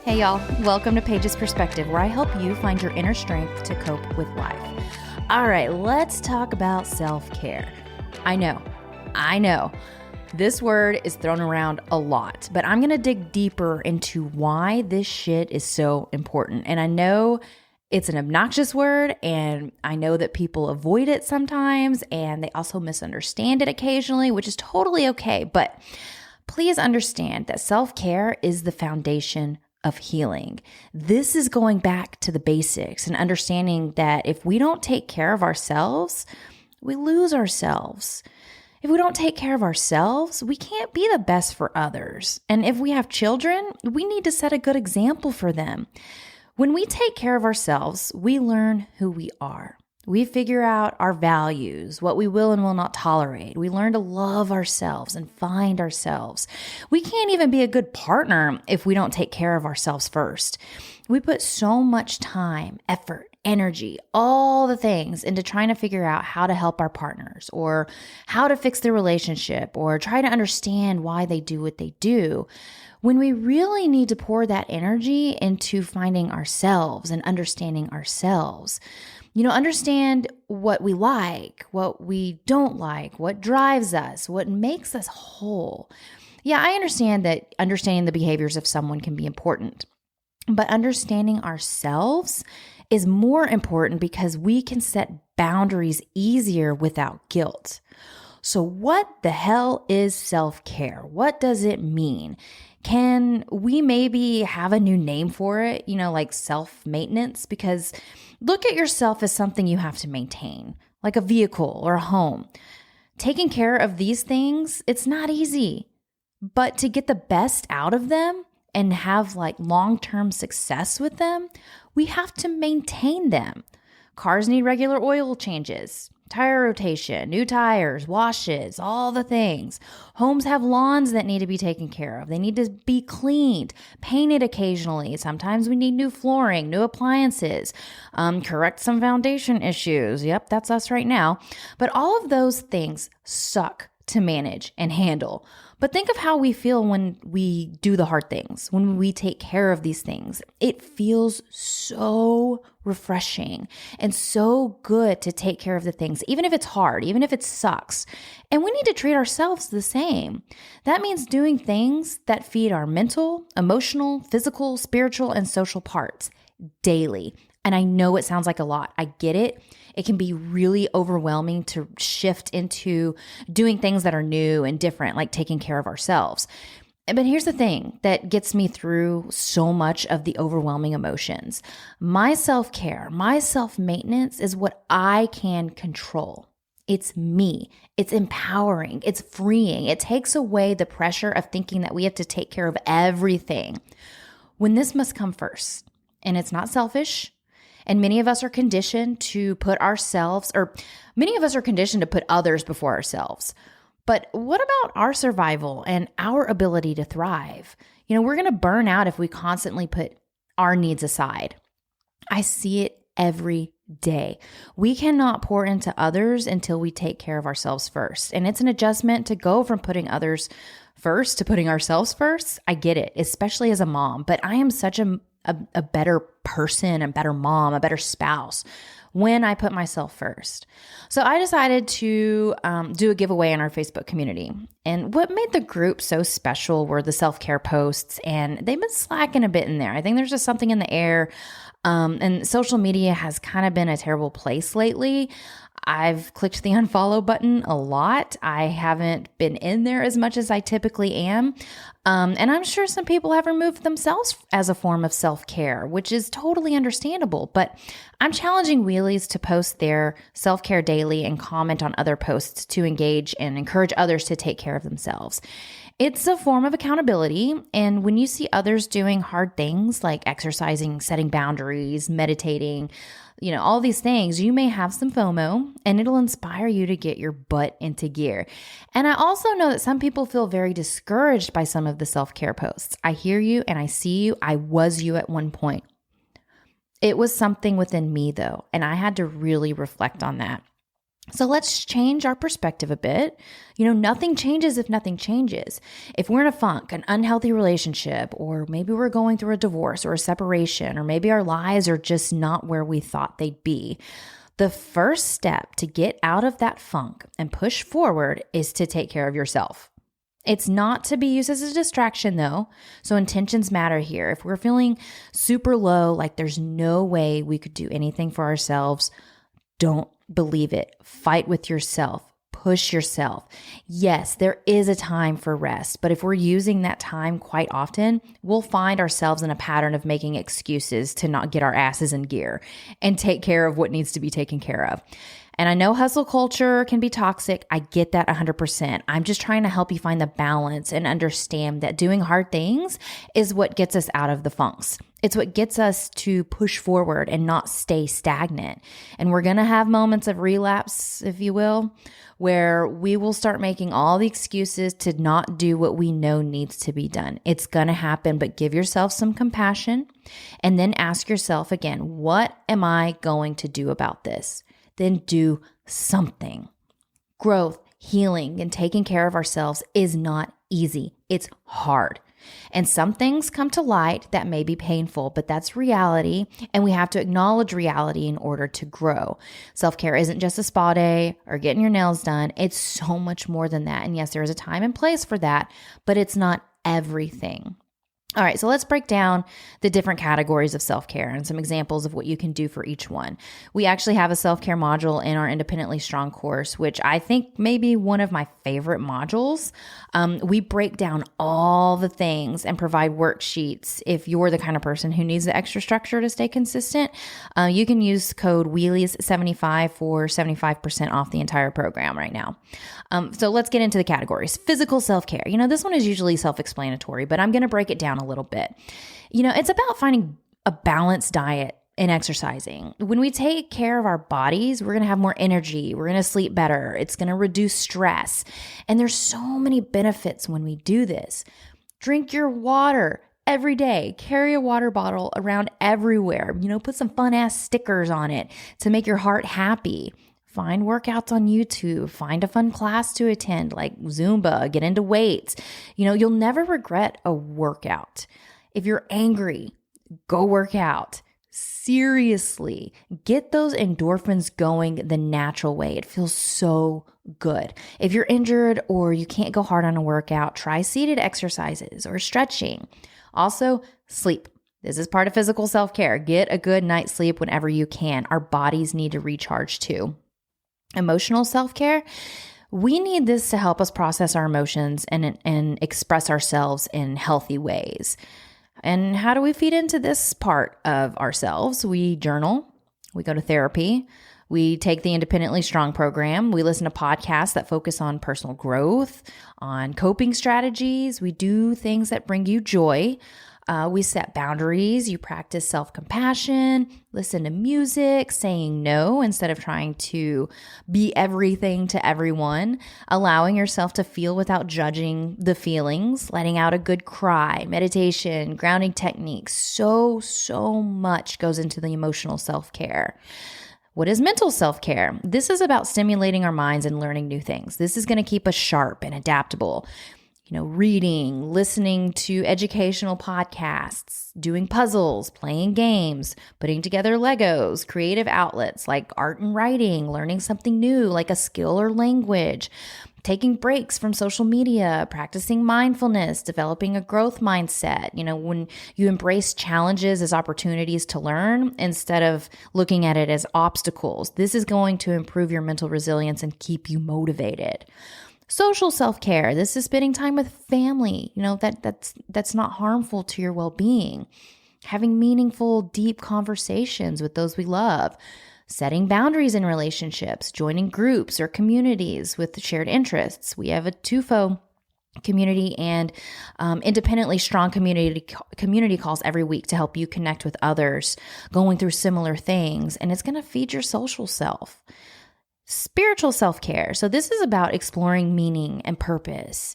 Hey y'all, welcome to Paige's Perspective, where I help you find your inner strength to cope with life. All right, let's talk about self-care. I know. This word is thrown around a lot, but I'm going to dig deeper into why this shit is so important. And I know it's an obnoxious word, and I know that people avoid it sometimes, and they also misunderstand it occasionally, which is totally okay. But please understand that self-care is the foundation of healing. This is going back to the basics and understanding that if we don't take care of ourselves, we lose ourselves. If we don't take care of ourselves, we can't be the best for others. And if we have children, we need to set a good example for them. When we take care of ourselves, we learn who we are. We figure out our values, what we will and will not tolerate. We learn to love ourselves and find ourselves. We can't even be a good partner if we don't take care of ourselves first. We put so much time, effort, energy, all the things into trying to figure out how to help our partners or how to fix their relationship or try to understand why they do what they do, when we really need to pour that energy into finding ourselves and understanding ourselves. Understand what we like, what we don't like, what drives us, what makes us whole. Yeah, I understand that understanding the behaviors of someone can be important, but understanding ourselves is more important because we can set boundaries easier without guilt. So what the hell is self-care? What does it mean? Can we maybe have a new name for it, like self-maintenance? Because look at yourself as something you have to maintain, like a vehicle or a home. Taking care of these things, it's not easy. But to get the best out of them and have long-term success with them, we have to maintain them. Cars need regular oil changes, tire rotation, new tires, washes, all the things. Homes have lawns that need to be taken care of. They need to be cleaned, painted occasionally. Sometimes we need new flooring, new appliances, correct some foundation issues. Yep, that's us right now. But all of those things suck to manage and handle. But think of how we feel when we do the hard things, when we take care of these things. It feels so refreshing and so good to take care of the things, even if it's hard, even if it sucks. And we need to treat ourselves the same. That means doing things that feed our mental, emotional, physical, spiritual, and social parts daily. And I know it sounds like a lot. I get it. It can be really overwhelming to shift into doing things that are new and different, like taking care of ourselves. But here's the thing that gets me through so much of the overwhelming emotions. My self-care, my self-maintenance is what I can control. It's me. It's empowering. It's freeing. It takes away the pressure of thinking that we have to take care of everything when this must come first. And it's not selfish. And many of us are conditioned to put others before ourselves. But what about our survival and our ability to thrive? We're going to burn out if we constantly put our needs aside. I see it every day. We cannot pour into others until we take care of ourselves first. And it's an adjustment to go from putting others first to putting ourselves first. I get it, especially as a mom, but I am such a better person, a better mom, a better spouse when I put myself first. So I decided to do a giveaway in our Facebook community. And what made the group so special were the self-care posts, and they've been slacking a bit in there. I think there's just something in the air. And social media has kind of been a terrible place lately. I've clicked the unfollow button a lot. I haven't been in there as much as I typically am. And I'm sure some people have removed themselves as a form of self-care, which is totally understandable. But I'm challenging Wheelies to post their self-care daily and comment on other posts to engage and encourage others to take care of themselves. It's a form of accountability. And when you see others doing hard things like exercising, setting boundaries, meditating, all these things, you may have some FOMO and it'll inspire you to get your butt into gear. And I also know that some people feel very discouraged by some of the self-care posts. I hear you and I see you. I was you at one point. It was something within me though, and I had to really reflect on that. So let's change our perspective a bit. Nothing changes if nothing changes. If we're in a funk, an unhealthy relationship, or maybe we're going through a divorce or a separation, or maybe our lives are just not where we thought they'd be, the first step to get out of that funk and push forward is to take care of yourself. It's not to be used as a distraction though. So intentions matter here. If we're feeling super low, like there's no way we could do anything for ourselves, don't believe it. Fight with yourself. Push yourself. Yes, there is a time for rest, but if we're using that time quite often, we'll find ourselves in a pattern of making excuses to not get our asses in gear and take care of what needs to be taken care of. And I know hustle culture can be toxic. I get that 100%. I'm just trying to help you find the balance and understand that doing hard things is what gets us out of the funks. It's what gets us to push forward and not stay stagnant. And we're going to have moments of relapse, if you will, where we will start making all the excuses to not do what we know needs to be done. It's going to happen, but give yourself some compassion and then ask yourself again, what am I going to do about this? Then do something. Growth, healing, and taking care of ourselves is not easy. It's hard. And some things come to light that may be painful, but that's reality. And we have to acknowledge reality in order to grow. Self-care isn't just a spa day or getting your nails done. It's so much more than that. And yes, there is a time and place for that, but it's not everything. All right, so let's break down the different categories of self-care and some examples of what you can do for each one. We actually have a self-care module in our Independently Strong course, which I think may be one of my favorite modules. We break down all the things and provide worksheets. If you're the kind of person who needs the extra structure to stay consistent, you can use code Wheelies75 for 75% off the entire program right now. So let's get into the categories. Physical self-care. This one is usually self-explanatory, but I'm going to break it down a little bit. It's about finding a balanced diet and exercising. When we take care of our bodies, we're going to have more energy. We're going to sleep better. It's going to reduce stress. And there's so many benefits when we do this. Drink your water every day. Carry a water bottle around everywhere. Put some fun ass stickers on it to make your heart happy. Find workouts on YouTube, find a fun class to attend like Zumba, get into weights. You'll never regret a workout. If you're angry, go work out. Seriously, get those endorphins going the natural way. It feels so good. If you're injured or you can't go hard on a workout, try seated exercises or stretching. Also, sleep. This is part of physical self-care. Get a good night's sleep whenever you can. Our bodies need to recharge too. Emotional self-care, we need this to help us process our emotions and express ourselves in healthy ways. And how do we feed into this part of ourselves? We journal, we go to therapy, we take the Independently Strong program, we listen to podcasts that focus on personal growth, on coping strategies, we do things that bring you joy. We set boundaries, you practice self-compassion, listen to music, saying no instead of trying to be everything to everyone, allowing yourself to feel without judging the feelings, letting out a good cry, meditation, grounding techniques. So much goes into the emotional self-care. What is mental self-care? This is about stimulating our minds and learning new things. This is going to keep us sharp and adaptable. Reading, listening to educational podcasts, doing puzzles, playing games, putting together Legos, creative outlets like art and writing, learning something new like a skill or language, taking breaks from social media, practicing mindfulness, developing a growth mindset. When you embrace challenges as opportunities to learn instead of looking at it as obstacles, this is going to improve your mental resilience and keep you motivated. Social self-care, this is spending time with family, that's not harmful to your well-being. Having meaningful, deep conversations with those we love. Setting boundaries in relationships, joining groups or communities with shared interests. We have a TUFO community and Independently Strong community calls every week to help you connect with others going through similar things, and it's going to feed your social self. Spiritual self-care. So this is about exploring meaning and purpose.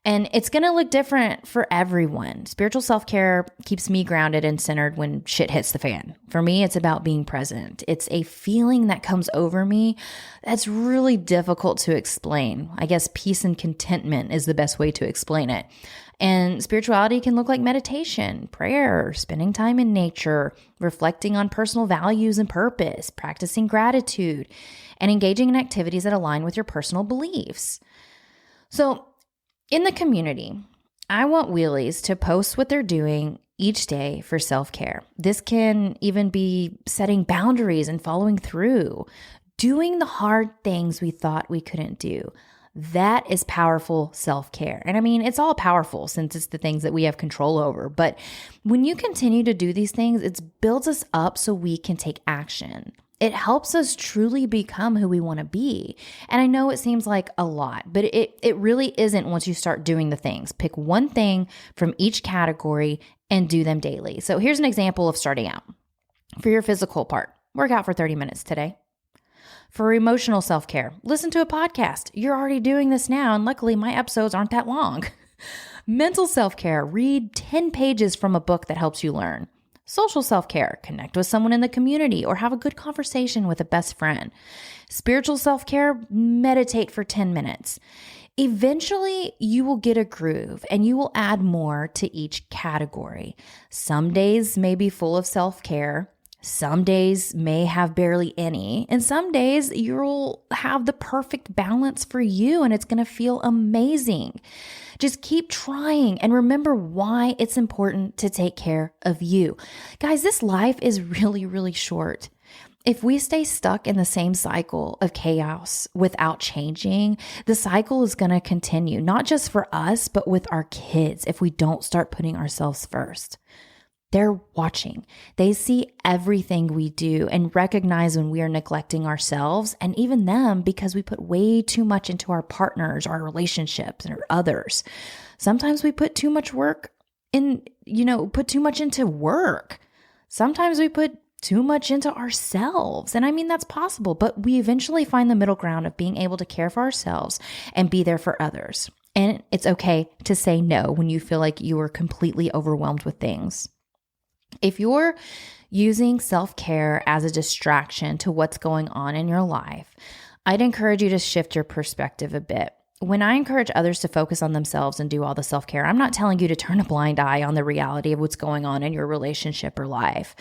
And it's going to look different for everyone. Spiritual self-care keeps me grounded and centered when shit hits the fan. For me, it's about being present. It's a feeling that comes over me that's really difficult to explain. I guess peace and contentment is the best way to explain it. And spirituality can look like meditation, prayer, spending time in nature, reflecting on personal values and purpose, practicing gratitude, and engaging in activities that align with your personal beliefs. So, in the community, I want Wheelies to post what they're doing each day for self-care. This can even be setting boundaries and following through, doing the hard things we thought we couldn't do. That is powerful self-care. And I mean, it's all powerful since it's the things that we have control over. But when you continue to do these things, it builds us up so we can take action. It helps us truly become who we want to be. And I know it seems like a lot, but it really isn't once you start doing the things. Pick one thing from each category and do them daily. So here's an example of starting out. For your physical part, work out for 30 minutes today. For emotional self-care, listen to a podcast. You're already doing this now, and luckily my episodes aren't that long. Mental self-care, read 10 pages from a book that helps you learn. Social self-care, connect with someone in the community or have a good conversation with a best friend. Spiritual self-care, meditate for 10 minutes. Eventually, you will get a groove and you will add more to each category. Some days may be full of self-care. Some days may have barely any, and some days you'll have the perfect balance for you and it's going to feel amazing. Just keep trying and remember why it's important to take care of you. Guys, this life is really, really short. If we stay stuck in the same cycle of chaos without changing, the cycle is going to continue, not just for us, but with our kids if we don't start putting ourselves first. They're watching. They see everything we do and recognize when we are neglecting ourselves and even them because we put way too much into our partners, our relationships, or others. Sometimes we put too much work put too much into work. Sometimes we put too much into ourselves. And I mean, that's possible, but we eventually find the middle ground of being able to care for ourselves and be there for others. And it's okay to say no when you feel like you are completely overwhelmed with things. If you're using self-care as a distraction to what's going on in your life, I'd encourage you to shift your perspective a bit. When I encourage others to focus on themselves and do all the self-care, I'm not telling you to turn a blind eye on the reality of what's going on in your relationship or life.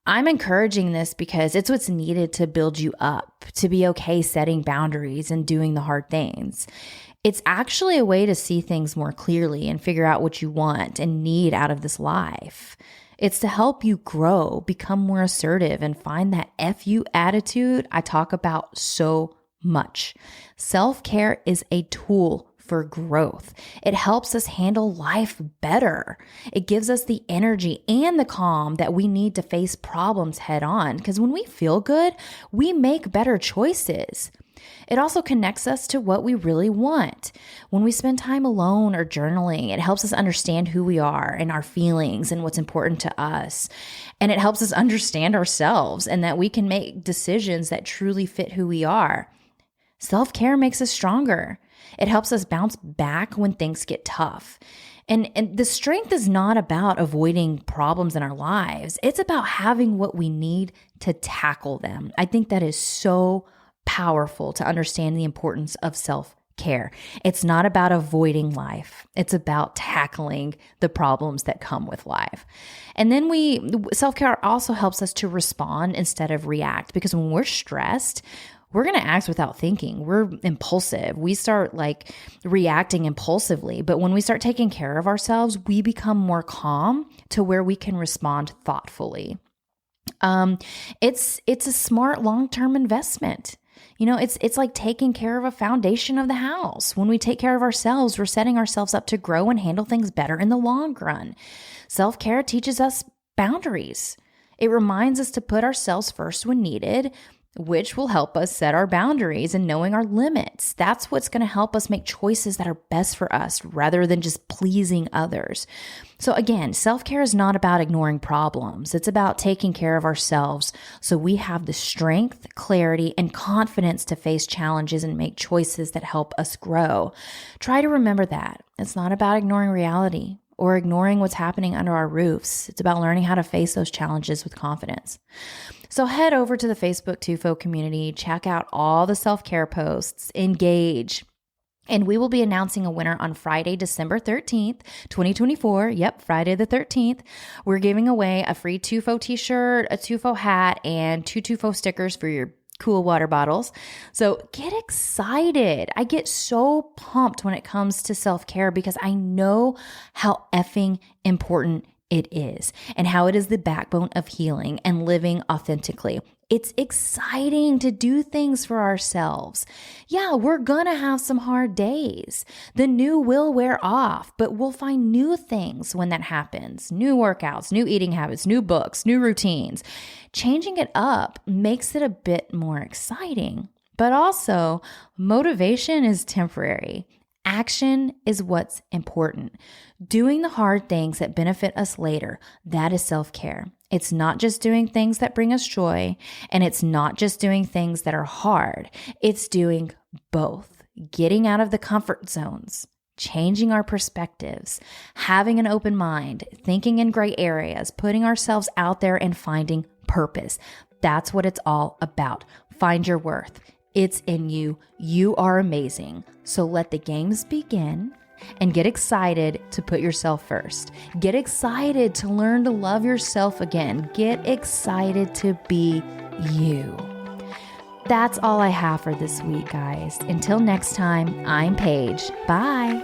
I'm encouraging this because it's what's needed to build you up, to be okay setting boundaries and doing the hard things. It's actually a way to see things more clearly and figure out what you want and need out of this life. It's to help you grow, become more assertive, and find that F you attitude I talk about so much. Self-care is a tool for growth. It helps us handle life better. It gives us the energy and the calm that we need to face problems head on. Because when we feel good, we make better choices. It also connects us to what we really want. When we spend time alone or journaling, it helps us understand who we are and our feelings and what's important to us. And it helps us understand ourselves and that we can make decisions that truly fit who we are. Self-care makes us stronger. It helps us bounce back when things get tough. And the strength is not about avoiding problems in our lives. It's about having what we need to tackle them. I think that is so powerful to understand the importance of self-care. It's not about avoiding life. It's about tackling the problems that come with life. And then self-care also helps us to respond instead of react, because when we're stressed, we're going to act without thinking. We're impulsive. We start reacting impulsively. But when we start taking care of ourselves, we become more calm to where we can respond thoughtfully. It's a smart long-term investment. It's like taking care of a foundation of the house. When we take care of ourselves, we're setting ourselves up to grow and handle things better in the long run. Self-care teaches us boundaries. It reminds us to put ourselves first when needed, which will help us set our boundaries and knowing our limits. That's what's going to help us make choices that are best for us rather than just pleasing others. So again, self-care is not about ignoring problems. It's about taking care of ourselves so we have the strength, clarity, and confidence to face challenges and make choices that help us grow. Try to remember that. It's not about ignoring reality or ignoring what's happening under our roofs. It's about learning how to face those challenges with confidence. So head over to the Facebook TUFO community, check out all the self-care posts, engage, and we will be announcing a winner on Friday, December 13th, 2024. Yep, Friday the 13th. We're giving away a free TUFO t-shirt, a TUFO hat, and 2 TUFO stickers for your cool water bottles. So get excited. I get so pumped when it comes to self-care because I know how effing important it is and how it is the backbone of healing and living authentically. It's exciting to do things for ourselves. Yeah, we're gonna have some hard days. The new will wear off, but we'll find new things when that happens. New workouts, new eating habits, new books, new routines. Changing it up makes it a bit more exciting, but also motivation is temporary. Action is what's important. Doing the hard things that benefit us later, that is self-care. It's not just doing things that bring us joy, and it's not just doing things that are hard. It's doing both. Getting out of the comfort zones, changing our perspectives, having an open mind, thinking in gray areas, putting ourselves out there and finding purpose. That's what it's all about. Find your worth. It's in you. You are amazing. So let the games begin and get excited to put yourself first. Get excited to learn to love yourself again. Get excited to be you. That's all I have for this week, guys. Until next time, I'm Paige. Bye.